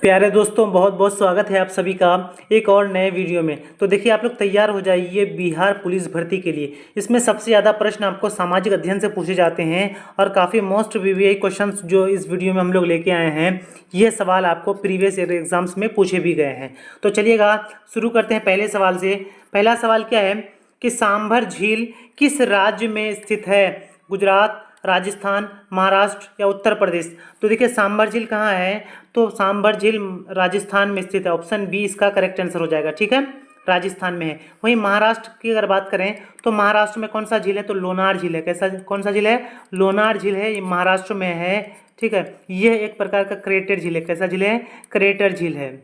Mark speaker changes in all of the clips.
Speaker 1: प्यारे दोस्तों, बहुत बहुत स्वागत है आप सभी का एक और नए वीडियो में। तो देखिए, आप लोग तैयार हो जाइए बिहार पुलिस भर्ती के लिए। इसमें सबसे ज़्यादा प्रश्न आपको सामाजिक अध्ययन से पूछे जाते हैं और काफ़ी मोस्ट वीवीआई क्वेश्चंस जो इस वीडियो में हम लोग लेके आए हैं, ये सवाल आपको प्रीवियस ईयर एग्जाम्स में पूछे भी गए हैं। तो चलिएगा शुरू करते हैं पहले सवाल से। पहला सवाल क्या है कि सांभर झील किस राज्य में स्थित है? गुजरात, राजस्थान, महाराष्ट्र या उत्तर प्रदेश? तो देखिए, सांभर झील कहाँ है? तो सांभर झील राजस्थान में स्थित है। ऑप्शन बी इसका करेक्ट आंसर हो जाएगा। ठीक है, राजस्थान में है। वहीं महाराष्ट्र की अगर बात करें तो महाराष्ट्र में कौन सा झील है? तो लोनार झील है। कैसा, कौन सा झील है? लोनार झील है, ये महाराष्ट्र में है। ठीक है, यह एक प्रकार का क्रेटर झील है। कैसा झील है? क्रेटर झील है।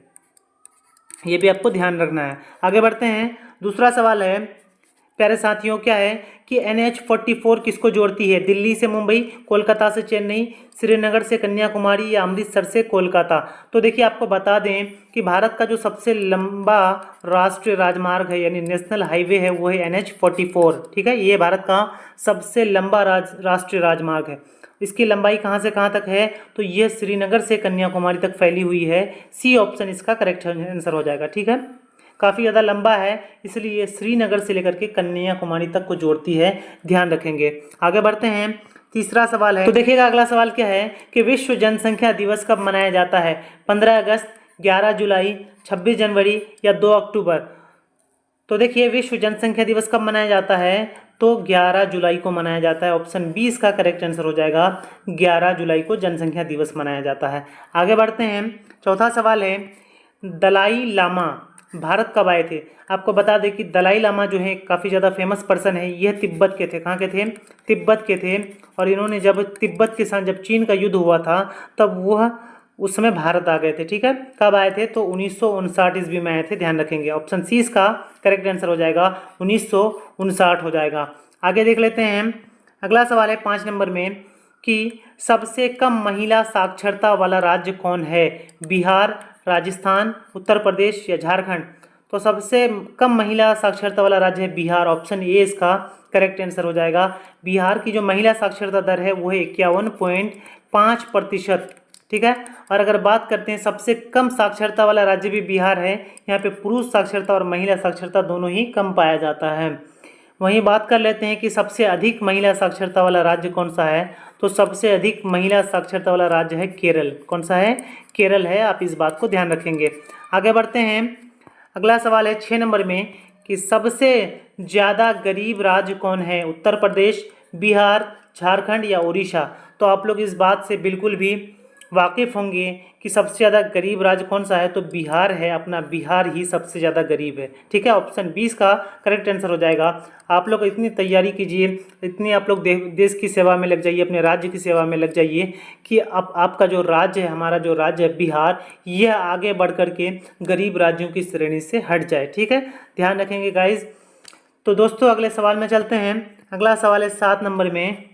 Speaker 1: ये भी आपको ध्यान रखना है। आगे बढ़ते हैं। दूसरा सवाल है प्यारे साथियों, क्या है कि NH44 किसको जोड़ती है? दिल्ली से मुंबई, कोलकाता से चेन्नई, श्रीनगर से कन्याकुमारी या अमृतसर से कोलकाता? तो देखिए, आपको बता दें कि भारत का जो सबसे लंबा राष्ट्रीय राजमार्ग है यानी नेशनल हाईवे है वो है NH44। ठीक है, ये भारत का सबसे लंबा राष्ट्रीय राजमार्ग है। इसकी लंबाई कहाँ से कहाँ तक है? तो यह श्रीनगर से कन्याकुमारी तक फैली हुई है। सी ऑप्शन इसका करेक्ट आंसर हो जाएगा। ठीक है, काफ़ी ज़्यादा लंबा है, इसलिए ये श्रीनगर से लेकर के कन्याकुमारी तक को जोड़ती है। ध्यान रखेंगे। आगे बढ़ते हैं। तीसरा सवाल है, तो देखिएगा अगला सवाल क्या है कि विश्व जनसंख्या दिवस कब मनाया जाता है? 15 अगस्त, 11 जुलाई, 26 जनवरी या 2 अक्टूबर? तो देखिए, विश्व जनसंख्या दिवस कब मनाया जाता है? तो 11 जुलाई को मनाया जाता है। ऑप्शन बी इसका करेक्ट आंसर हो जाएगा। 11 जुलाई को जनसंख्या दिवस मनाया जाता है। आगे बढ़ते हैं। चौथा सवाल है, दलाई लामा भारत कब आए थे? आपको बता दें कि दलाई लामा जो है काफ़ी ज़्यादा फेमस पर्सन है। यह तिब्बत के थे। कहाँ के थे? तिब्बत के थे। और इन्होंने जब तिब्बत के साथ जब चीन का युद्ध हुआ था तब वह उस समय भारत आ गए थे। ठीक है, कब आए थे? तो 1959 ईस्वी में आए थे। ध्यान रखेंगे। ऑप्शन सी इसका करेक्ट आंसर हो जाएगा। 1959 हो जाएगा। आगे देख लेते हैं। अगला सवाल है 5 नंबर में कि सबसे कम महिला साक्षरता वाला राज्य कौन है? बिहार, राजस्थान, उत्तर प्रदेश या झारखंड? तो सबसे कम महिला साक्षरता वाला राज्य है बिहार। ऑप्शन ए इसका करेक्ट आंसर हो जाएगा। बिहार की जो महिला साक्षरता दर है वो है 51.5%। ठीक है, और अगर बात करते हैं सबसे कम साक्षरता वाला राज्य भी बिहार है। यहाँ पे पुरुष साक्षरता और महिला साक्षरता दोनों ही कम पाया जाता है। वहीं बात कर लेते हैं कि सबसे अधिक महिला साक्षरता वाला राज्य कौन सा है? तो सबसे अधिक महिला साक्षरता वाला राज्य है केरल। कौन सा है? केरल है। आप इस बात को ध्यान रखेंगे। आगे बढ़ते हैं। अगला सवाल है 6 नंबर में कि सबसे ज़्यादा गरीब राज्य कौन है? उत्तर प्रदेश, बिहार, झारखंड या उड़ीसा? तो आप लोग इस बात से बिल्कुल भी वाकिफ़ होंगे कि सबसे ज़्यादा गरीब राज्य कौन सा है? तो बिहार है। अपना बिहार ही सबसे ज़्यादा गरीब है। ठीक है, ऑप्शन 20 का करेक्ट आंसर हो जाएगा। आप लोग इतनी तैयारी कीजिए, इतनी आप लोग देश की सेवा में लग जाइए, अपने राज्य की सेवा में लग जाइए कि अब आपका जो राज्य है, हमारा जो राज्य है बिहार, यह आगे बढ़ कर के गरीब राज्यों की श्रेणी से हट जाए। ठीक है, ध्यान रखेंगे गाइज। तो दोस्तों, अगले सवाल में चलते हैं। अगला सवाल है 7 नंबर में,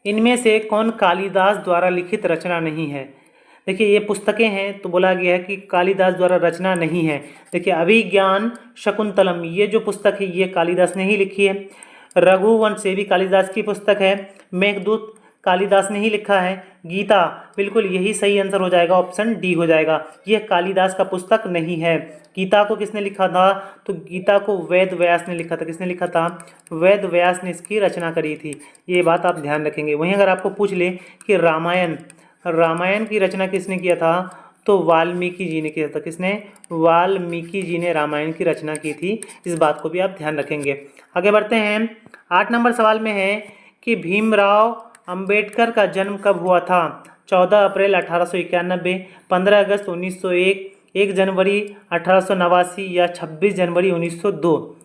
Speaker 1: इनमें से कौन कालिदास द्वारा लिखित रचना नहीं है? देखिए, ये पुस्तकें हैं तो बोला गया है कि कालिदास द्वारा रचना नहीं है। देखिए, अभिज्ञान शाकुंतलम ये जो पुस्तक है ये कालिदास ने ही लिखी है। रघुवंश ये भी कालिदास की पुस्तक है। मेघदूत कालिदास ने ही लिखा है। गीता, बिल्कुल यही सही आंसर हो जाएगा। ऑप्शन डी हो जाएगा। यह कालिदास का पुस्तक नहीं है। गीता को किसने लिखा था? तो गीता को वेद व्यास ने लिखा था। किसने लिखा था? वेद व्यास ने इसकी रचना करी थी। ये बात आप ध्यान रखेंगे। वहीं अगर आपको पूछ ले कि रामायण की रचना किसने किया था? तो वाल्मीकि जी ने किया था। किसने? वाल्मीकि जी ने रामायण की रचना की थी। इस बात को भी आप ध्यान रखेंगे। आगे बढ़ते हैं। 8 नंबर सवाल में है कि भीमराव अंबेडकर का जन्म कब हुआ था? 14 अप्रैल 1891, 15 अगस्त 1901, 1 जनवरी 1889 या 26 जनवरी 1902?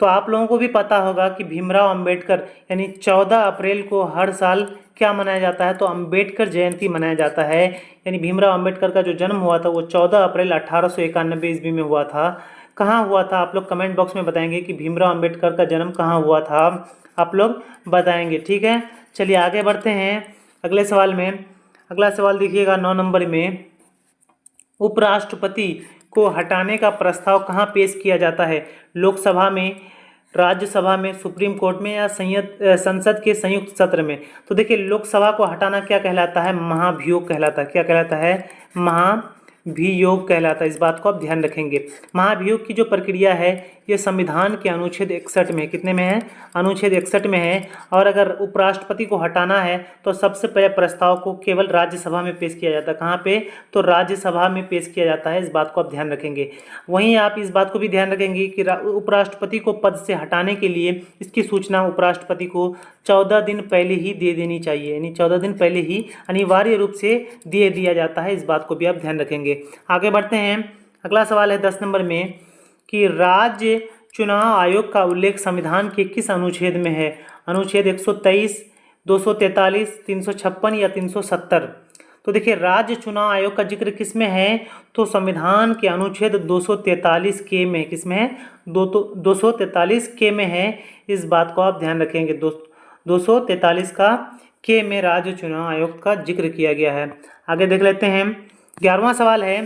Speaker 1: तो आप लोगों को भी पता होगा कि भीमराव अंबेडकर यानी 14 अप्रैल को हर साल क्या मनाया जाता है? तो अंबेडकर जयंती मनाया जाता है। यानी भीमराव अंबेडकर का जो जन्म हुआ था वो 14 अप्रैल 1891 ईस्वी में हुआ था। कहाँ हुआ था? आप लोग कमेंट बॉक्स में बताएंगे कि भीमराव अंबेडकर का जन्म कहाँ हुआ था, आप लोग बताएंगे। ठीक है, चलिए आगे बढ़ते हैं अगले सवाल में। अगला सवाल देखिएगा 9 नंबर में, उपराष्ट्रपति को हटाने का प्रस्ताव कहाँ पेश किया जाता है? लोकसभा में, राज्यसभा में, सुप्रीम कोर्ट में या संसद के संयुक्त सत्र में? तो देखिए, लोकसभा को हटाना क्या कहलाता है? महाभियोग कहलाता है। क्या कहलाता है? महाभियोग कहलाता है। इस बात को आप ध्यान रखेंगे। महाभियोग की जो प्रक्रिया है ये संविधान के अनुच्छेद 61 में, कितने में है? अनुच्छेद 61 में है। और अगर उपराष्ट्रपति को हटाना है तो सबसे पहले प्रस्ताव को केवल राज्यसभा में पेश किया जाता है। कहाँ पे? तो राज्यसभा में पेश किया जाता है। इस बात को आप ध्यान रखेंगे। वहीं आप इस बात को भी ध्यान रखेंगे कि उपराष्ट्रपति को पद से हटाने के लिए इसकी सूचना उपराष्ट्रपति को 14 दिन पहले ही दे देनी चाहिए, यानी 14 दिन पहले ही अनिवार्य रूप से दे दिया जाता है। इस बात को भी आप ध्यान रखेंगे। आगे बढ़ते हैं। अगला सवाल है 10 नंबर में कि राज्य चुनाव आयोग का उल्लेख संविधान के किस अनुच्छेद में है? अनुच्छेद 123, 243, 356 या 370? तो देखिए, राज्य चुनाव आयोग का जिक्र किस में है? तो संविधान के अनुच्छेद 243 के में। किस में है? 243 के में है। इस बात को आप ध्यान रखेंगे। 243 का के में राज्य चुनाव आयोग का जिक्र किया गया है। आगे देख लेते हैं। 11वां सवाल है,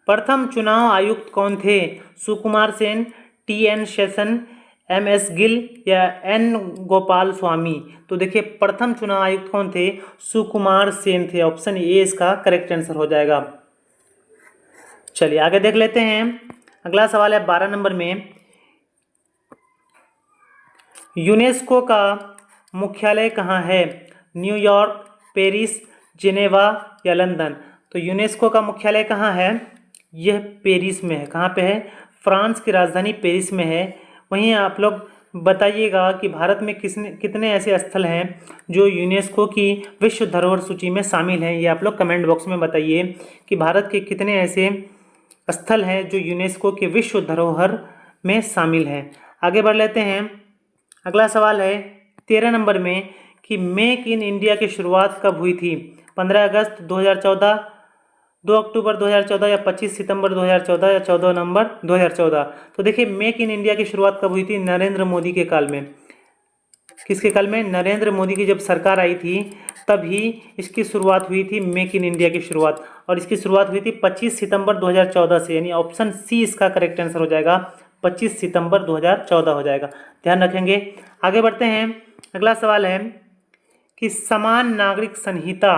Speaker 1: प्रथम चुनाव आयुक्त कौन थे? सुकुमार सेन, TN शेषन, MS गिल या N गोपाल स्वामी? तो देखिए, प्रथम चुनाव आयुक्त कौन थे? सुकुमार सेन थे। ऑप्शन ए इसका करेक्ट आंसर हो जाएगा। चलिए आगे देख लेते हैं। अगला सवाल है 12 नंबर में, यूनेस्को का मुख्यालय कहाँ है? न्यूयॉर्क, पेरिस, जिनेवा या लंदन? तो यूनेस्को का मुख्यालय कहाँ है? यह पेरिस में है। कहाँ पे है? फ्रांस की राजधानी पेरिस में है। वहीं आप लोग बताइएगा कि भारत में कितने ऐसे स्थल हैं जो यूनेस्को की विश्व धरोहर सूची में शामिल हैं। ये आप लोग कमेंट बॉक्स में बताइए कि भारत के कितने ऐसे स्थल हैं जो यूनेस्को के विश्व धरोहर में शामिल हैं। आगे बढ़ लेते हैं। अगला सवाल है 13 नंबर में कि मेक इन इंडिया की शुरुआत कब हुई थी? 15 अगस्त 2014, 2 अक्टूबर 2014 या 25 सितंबर 2014 या 14 नवंबर 2014? तो देखिए, मेक इन इंडिया की शुरुआत कब हुई थी? नरेंद्र मोदी के काल में। किसके काल में? नरेंद्र मोदी की जब सरकार आई थी तभी इसकी शुरुआत हुई थी, मेक इन इंडिया की शुरुआत। और इसकी शुरुआत हुई थी 25 सितंबर 2014 से, यानी ऑप्शन सी इसका करेक्ट आंसर हो जाएगा। 25 सितंबर 2014 हो जाएगा। ध्यान रखेंगे। आगे बढ़ते हैं। अगला सवाल है कि समान नागरिक संहिता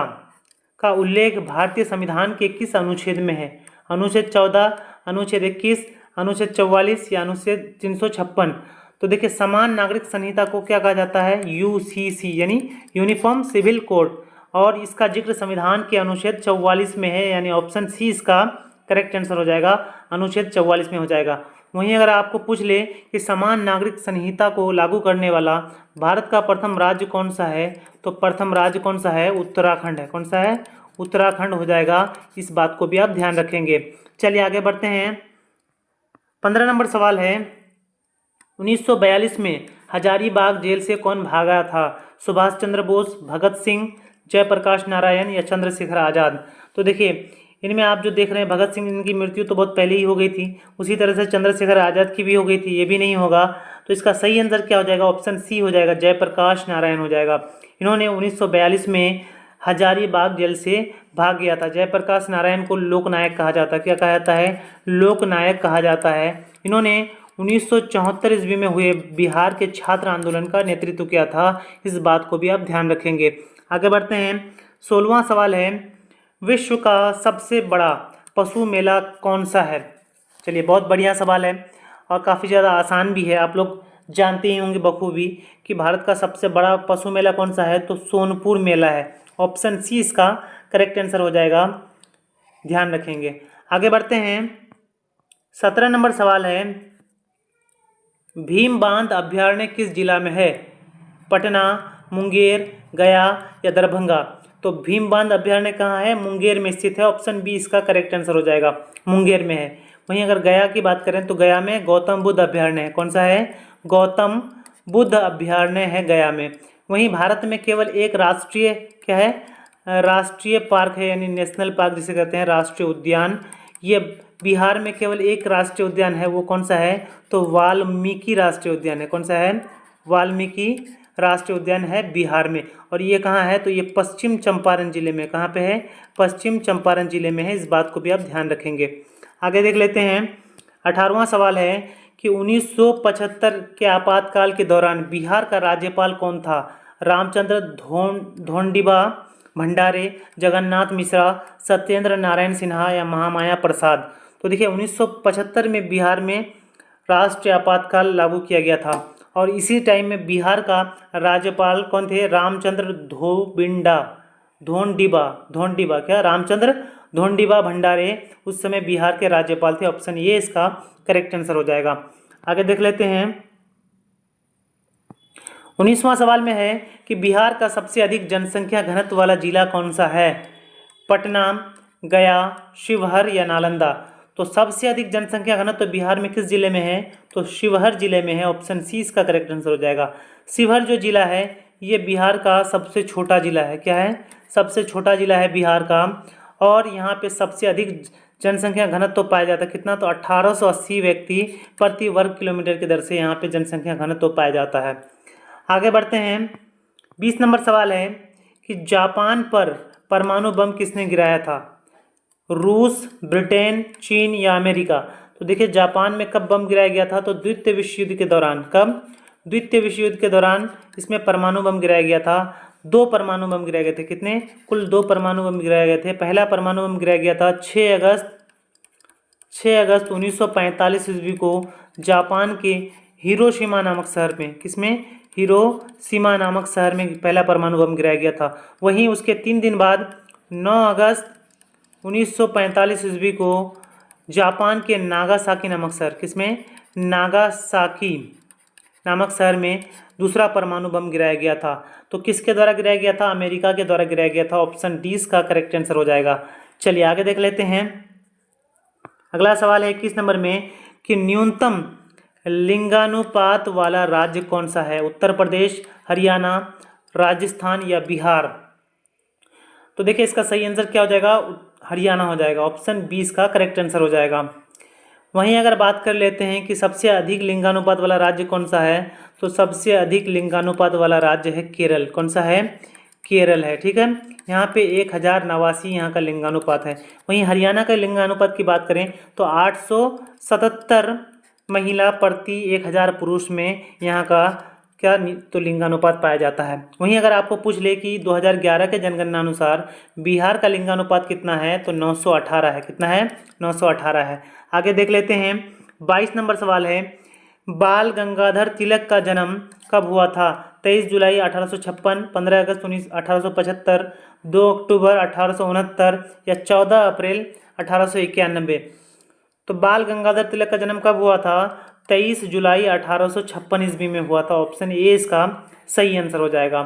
Speaker 1: का उल्लेख भारतीय संविधान के किस अनुच्छेद में है? अनुच्छेद 14, अनुच्छेद 21, अनुच्छेद 44 या अनुच्छेद 356? तो देखिए, समान नागरिक संहिता को क्या कहा जाता है? UCC यानी यूनिफॉर्म सिविल कोड। और इसका जिक्र संविधान के अनुच्छेद 44 में है, यानी ऑप्शन सी इसका करेक्ट आंसर हो जाएगा। अनुच्छेद 44 में हो जाएगा। वहीं अगर आपको पूछ ले कि समान नागरिक संहिता को लागू करने वाला भारत का प्रथम राज्य कौन सा है, तो प्रथम राज्य कौन सा है? उत्तराखंड है। कौन सा है? उत्तराखंड हो जाएगा। इस बात को भी आप ध्यान रखेंगे। चलिए आगे बढ़ते हैं। 15 नंबर सवाल है, 1942 में हजारीबाग जेल से कौन भागा था? सुभाष चंद्र बोस, भगत सिंह, जयप्रकाश नारायण या चंद्रशेखर आज़ाद? तो देखिए, इनमें आप जो देख रहे हैं, भगत सिंह इनकी मृत्यु तो बहुत पहले ही हो गई थी। उसी तरह से चंद्रशेखर आज़ाद की भी हो गई थी। ये भी नहीं होगा। तो इसका सही आंसर क्या हो जाएगा? ऑप्शन सी हो जाएगा, जयप्रकाश नारायण हो जाएगा। इन्होंने 1942 में हजारीबाग जेल से भाग गया था। जयप्रकाश नारायण को लोकनायक कहा जाता है। क्या कहा जाता है? लोकनायक कहा जाता है। इन्होंने 1974 ईस्वी में हुए बिहार के छात्र आंदोलन का नेतृत्व किया था। इस बात को भी आप ध्यान रखेंगे। आगे बढ़ते हैं। 16वां सवाल है, विश्व का सबसे बड़ा पशु मेला कौन सा है? चलिए, बहुत बढ़िया सवाल है और काफ़ी ज़्यादा आसान भी है। आप लोग जानते ही होंगे बखूबी कि भारत का सबसे बड़ा पशु मेला कौन सा है, तो सोनपुर मेला है। ऑप्शन सी इसका करेक्ट आंसर हो जाएगा। ध्यान रखेंगे। आगे बढ़ते हैं। 17 नंबर सवाल है, भीम बांध अभ्यारण्य किस जिला में है? पटना, मुंगेर, गया या दरभंगा? तो भीम बांध अभ्यारण्य कहाँ है? मुंगेर में स्थित है। ऑप्शन बी इसका करेक्ट आंसर हो जाएगा। मुंगेर में है। वहीं अगर गया की बात करें तो गया में गौतम बुद्ध अभ्यारण्य है। कौन सा है? गौतम बुद्ध अभ्यारण्य है गया में। वहीं भारत में केवल एक राष्ट्रीय क्या है? राष्ट्रीय पार्क है, यानी नेशनल पार्क जिसे कहते हैं, राष्ट्रीय उद्यान। ये बिहार में केवल एक राष्ट्रीय उद्यान है। वो कौन सा है? तो वाल्मीकि राष्ट्रीय उद्यान है। कौन सा है? वाल्मीकि राष्ट्रीय उद्यान है बिहार में। और ये कहाँ है? तो ये पश्चिम चंपारण जिले में। कहाँ पे है? पश्चिम चंपारण जिले में है। इस बात को भी आप ध्यान रखेंगे। आगे देख लेते हैं। 18वां सवाल है कि 1975 के आपातकाल के दौरान बिहार का राज्यपाल कौन था? रामचंद्र धोंडिबा, भंडारे, जगन्नाथ मिश्रा, सत्येंद्र नारायण सिन्हा या महामाया प्रसाद। तो देखिए 1975 में बिहार में राष्ट्रीय आपातकाल लागू किया गया था और इसी टाइम में बिहार का राज्यपाल कौन थे? रामचंद्र रामचंद्र धोंडिबा भंडारे उस समय बिहार के राज्यपाल थे। ऑप्शन ए इसका करेक्ट आंसर हो जाएगा। आगे देख लेते हैं। 19वां सवाल में है कि बिहार का सबसे अधिक जनसंख्या घनत्व वाला जिला कौन सा है? पटना, गया, शिवहर या नालंदा। तो सबसे अधिक जनसंख्या घनत्व बिहार में किस जिले में है? तो शिवहर जिले में है। ऑप्शन सी इसका करेक्ट आंसर हो जाएगा। शिवहर जो जिला है ये बिहार का सबसे छोटा जिला है। क्या है? सबसे छोटा जिला है बिहार का और यहाँ पे सबसे अधिक जनसंख्या घनत्व पाया जाता है। कितना? तो 1880 व्यक्ति प्रति वर्ग किलोमीटर की दर से यहाँ पे जनसंख्या घनत्व पाया जाता है। आगे बढ़ते हैं। 20 नंबर सवाल है कि जापान पर परमाणु बम किसने गिराया था? रूस, ब्रिटेन, चीन या अमेरिका। तो देखिए जापान में कब बम गिराया गया था? तो द्वितीय विश्व युद्ध के दौरान। कब? द्वितीय विश्व युद्ध के दौरान इसमें परमाणु बम गिराया गया था। 2 परमाणु बम गिराए गए थे। कितने? कुल 2 परमाणु बम गिराए गए थे। पहला परमाणु बम गिराया गया था 6 अगस्त 1945 ईस्वी को जापान के हिरोशिमा नामक शहर में। किसमें? हिरोशिमा नामक शहर में पहला परमाणु बम गिराया गया था। वहीं उसके 3 दिन बाद 9 अगस्त 1945 ईस्वी को जापान के नागासाकी नामक शहर, किसमें? नागासाकी नामक शहर में दूसरा परमाणु बम गिराया गया था। तो किसके द्वारा गिराया गया था? अमेरिका के द्वारा गिराया गया था। ऑप्शन डी इसका करेक्ट आंसर हो जाएगा। चलिए आगे देख लेते हैं। अगला सवाल है 21 नंबर में कि न्यूनतम लिंगानुपात वाला राज्य कौन सा है? उत्तर प्रदेश, हरियाणा, राजस्थान या बिहार। तो देखिए इसका सही आंसर क्या हो जाएगा? हरियाणा हो जाएगा। ऑप्शन बी इसका करेक्ट आंसर हो जाएगा। वहीं अगर बात कर लेते हैं कि सबसे अधिक लिंगानुपात वाला राज्य कौन सा है, तो सबसे अधिक लिंगानुपात वाला राज्य है केरल। कौन सा है? केरल है। ठीक है, यहाँ पे 1089 यहाँ का लिंगानुपात है। वहीं हरियाणा का लिंगानुपात की बात करें तो 877 महिला प्रति 1000 पुरुष में यहाँ का क्या तो लिंगानुपात पाया जाता है। वहीं अगर आपको पूछ ले कि 2011 के जनगणना अनुसार बिहार का लिंगानुपात कितना है, तो 918 है। कितना है? 918 है। आगे देख लेते हैं। 22 नंबर सवाल है बाल गंगाधर तिलक का जन्म कब हुआ था? 23 जुलाई 1856, 15 अगस्त 1875, 2 अक्टूबर 1869 या 14 अप्रैल 1891। तो बाल गंगाधर तिलक का जन्म कब हुआ था? 23 जुलाई 1856 ईस्वी में हुआ था। ऑप्शन ए इसका सही आंसर हो जाएगा।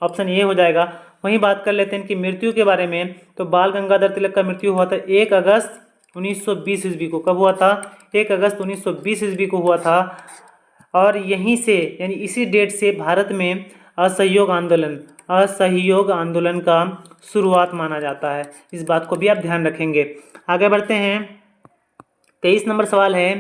Speaker 1: ऑप्शन ए हो जाएगा। वहीं बात कर लेते हैं कि मृत्यु के बारे में, तो बाल गंगाधर तिलक का मृत्यु हुआ था 1 अगस्त 1920 ईस्वी को। कब हुआ था? 1 अगस्त 1920 ईस्वी को हुआ था। और यहीं से यानी इसी डेट से भारत में असहयोग आंदोलन का शुरुआत माना जाता है। इस बात को भी आप ध्यान रखेंगे। आगे बढ़ते हैं। 23 नंबर सवाल है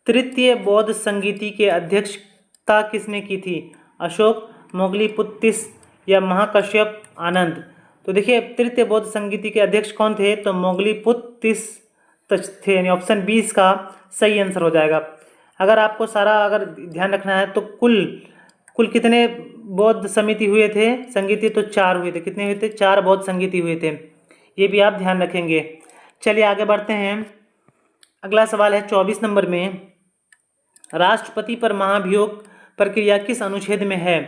Speaker 1: तृतीय बौद्ध संगीति के अध्यक्षता किसने की थी? अशोक, मोगलीपुत्तिस या महाकश्यप आनंद। तो देखिए तृतीय बौद्ध संगीति के अध्यक्ष कौन थे? तो मोगलीपुत्तिस थे। यानी ऑप्शन बी इसका सही आंसर हो जाएगा। अगर आपको अगर ध्यान रखना है तो कुल कितने बौद्ध समिति हुए थे संगीति? तो 4 हुए थे। कितने हुए थे? 4 बौद्ध संगीति हुए थे। ये भी आप ध्यान रखेंगे। चलिए आगे बढ़ते हैं। अगला सवाल है 24 नंबर में राष्ट्रपति पर महाभियोग प्रक्रिया किस अनुच्छेद में है?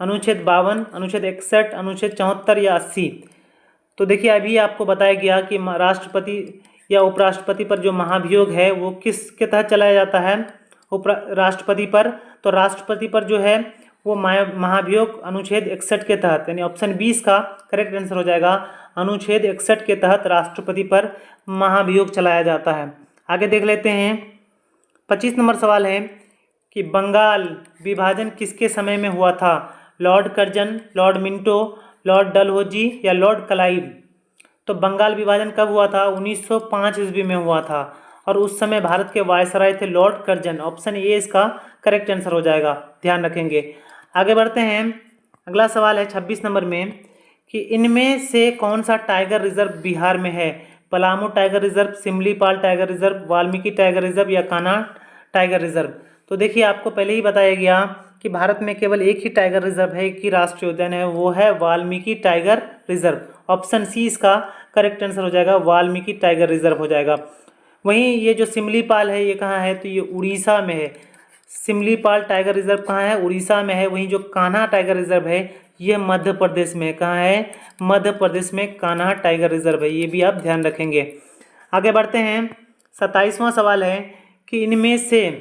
Speaker 1: अनुच्छेद 52, अनुच्छेद 61, अनुच्छेद 74 या 80। तो देखिए अभी आपको बताया गया कि राष्ट्रपति या उपराष्ट्रपति पर जो महाभियोग है वो किसके तहत चलाया जाता है? राष्ट्रपति पर। तो राष्ट्रपति पर जो है वो महाभियोग अनुच्छेद 61 के तहत, यानी ऑप्शन 20 का करेक्ट आंसर हो जाएगा। अनुच्छेद 61 के तहत राष्ट्रपति पर महाभियोग चलाया जाता है। आगे देख लेते हैं। 25 नंबर सवाल है कि बंगाल विभाजन किसके समय में हुआ था? Lord Curzon, Lord Minto, Lord Dalhousie या लॉर्ड क्लाइव। तो बंगाल विभाजन कब हुआ था? 1905 ईस्वी में हुआ था और उस समय भारत के वायसराय थे लॉर्ड कर्जन। ऑप्शन ए इसका करेक्ट आंसर हो जाएगा। ध्यान रखेंगे। आगे बढ़ते हैं। अगला सवाल है 26 नंबर में कि इनमें से कौन सा टाइगर रिजर्व बिहार में है? Palamu tiger reserve, Similipal tiger reserve, Valmiki tiger reserve या कान्हा टाइगर रिजर्व। तो देखिए आपको पहले ही बताया गया कि भारत में केवल एक ही टाइगर रिजर्व है, एक ही राष्ट्रीय उद्यान है, वो है Valmiki tiger reserve. Option C इसका करेक्ट आंसर हो जाएगा, वाल्मीकि टाइगर रिजर्व हो जाएगा। वहीं ये जो सिमलीपाल है ये कहाँ है, तो ये उड़ीसा में है। सिमलीपाल टाइगर रिजर्व कहाँ है, उड़ीसा में है। वहीं जो कान्हा टाइगर रिजर्व है ये मध्य प्रदेश में, कहाँ है, मध्य प्रदेश में कान्हा टाइगर रिजर्व है, ये भी आप ध्यान रखेंगे। आगे बढ़ते हैं। 27वां सवाल है कि इनमें से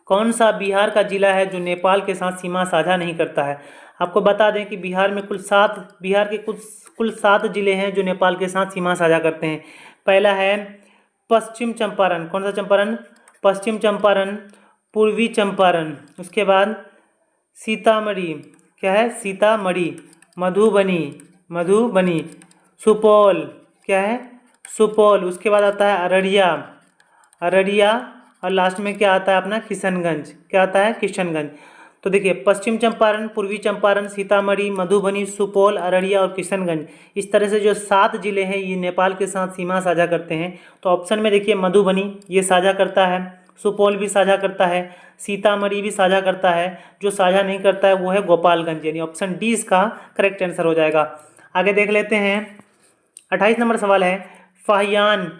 Speaker 1: कौन सा बिहार का जिला है जो नेपाल के साथ सीमा साझा नहीं करता है। आपको बता दें कि बिहार के कुल 7 जिले हैं जो नेपाल के साथ सीमा साझा करते हैं। पहला है पश्चिम चंपारण, कौन सा चंपारण, पश्चिम चंपारण, पूर्वी चंपारण, उसके बाद सीतामढ़ी, क्या है, सीतामढ़ी, मधुबनी, सुपौल, क्या है, सुपौल, उसके बाद आता है अररिया, और लास्ट में क्या आता है अपना, किशनगंज, क्या आता है, किशनगंज। तो देखिए पश्चिम चंपारण, पूर्वी चंपारण, सीतामढ़ी, मधुबनी, सुपौल, अररिया और किशनगंज, इस तरह से जो 7 जिले हैं ये नेपाल के साथ सीमा साझा करते हैं। तो ऑप्शन में देखिए मधुबनी ये साझा करता है, सुपौल भी साझा करता है, सीतामढ़ी भी साझा करता है, जो साझा नहीं करता है वो है गोपालगंज, यानी ऑप्शन डी इसका करेक्ट आंसर हो जाएगा। आगे देख लेते हैं। 28 नंबर सवाल है, फाहियान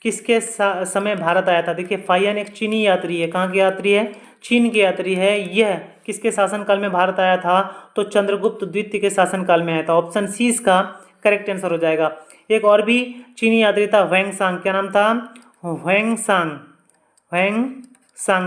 Speaker 1: किसके समय भारत आया था। देखिए फाहियान एक चीनी यात्री है, कहाँ के यात्री है, चीन के यात्री है। यह किसके शासनकाल में भारत आया था, तो चंद्रगुप्त द्वितीय के शासनकाल में आया था। ऑप्शन सी इसका करेक्ट आंसर हो जाएगा। एक और भी चीनी यात्री था, ह्वेंगसांग, क्या नाम था, ह्वेंगसांग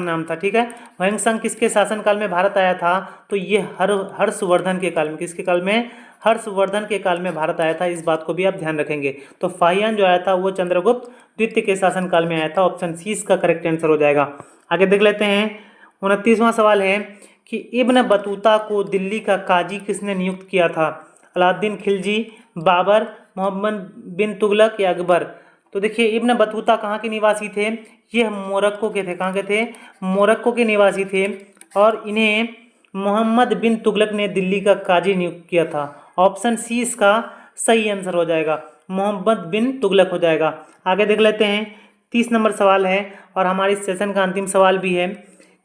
Speaker 1: नाम था, ठीक है। ह्वेंगसांग किसके शासनकाल में भारत आया था, तो ये हर्षवर्धन के काल में, किसके काल में, हर्षवर्धन के काल में भारत आया था, इस बात को भी आप ध्यान रखेंगे। तो फाहियान जो आया था वो चंद्रगुप्त द्वितीय के शासनकाल में आया था, ऑप्शन सी इसका करेक्ट आंसर हो जाएगा। आगे देख लेते हैं। 29वां सवाल है कि इब्न बतूता को दिल्ली का काजी किसने नियुक्त किया था। अलाउद्दीन खिलजी, बाबर, मोहम्मद बिन तुगलक या अकबर। तो देखिए इब्न बतूता कहाँ के निवासी थे, यह मोरक्को के थे, कहाँ के थे, मोरक्को के निवासी थे, और इन्हें मोहम्मद बिन तुगलक ने दिल्ली का काजी नियुक्त किया था। ऑप्शन सी इसका सही आंसर हो जाएगा, मोहम्मद बिन तुगलक हो जाएगा। आगे देख लेते हैं। 30 नंबर सवाल है और हमारे इस सेशन का अंतिम सवाल भी है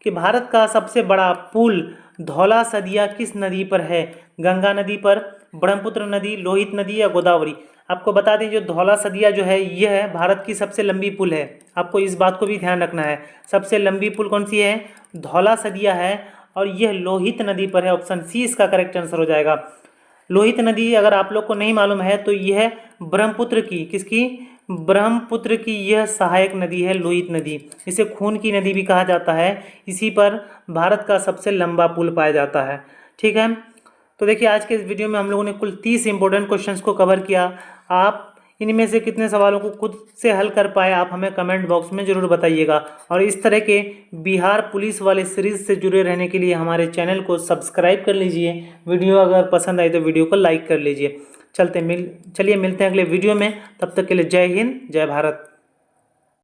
Speaker 1: कि भारत का सबसे बड़ा पुल धौला सदिया किस नदी पर है। गंगा नदी पर, ब्रह्मपुत्र नदी, लोहित नदी या गोदावरी। आपको बता दें जो धौला सदिया जो है यह भारत की सबसे लंबी पुल है, आपको इस बात को भी ध्यान रखना है। सबसे लंबी पुल कौन सी है, धौला सदिया है, और यह लोहित नदी पर है। ऑप्शन सी इसका करेक्ट आंसर हो जाएगा। लोहित नदी अगर आप लोग को नहीं मालूम है तो यह ब्रह्मपुत्र की, किसकी, ब्रह्मपुत्र की यह सहायक नदी है लोहित नदी। इसे खून की नदी भी कहा जाता है। इसी पर भारत का सबसे लंबा पुल पाया जाता है, ठीक है। तो देखिए आज के इस वीडियो में हम लोगों ने कुल 30 इंपॉर्टेंट क्वेश्चंस को कवर किया। आप इनमें से कितने सवालों को खुद से हल कर पाए आप हमें कमेंट बॉक्स में ज़रूर बताइएगा। और इस तरह के बिहार पुलिस वाले सीरीज़ से जुड़े रहने के लिए हमारे चैनल को सब्सक्राइब कर लीजिए। वीडियो अगर पसंद आई तो वीडियो को लाइक कर लीजिए। चलिए मिलते हैं अगले वीडियो में, तब तक के लिए जय हिंद, जय भारत।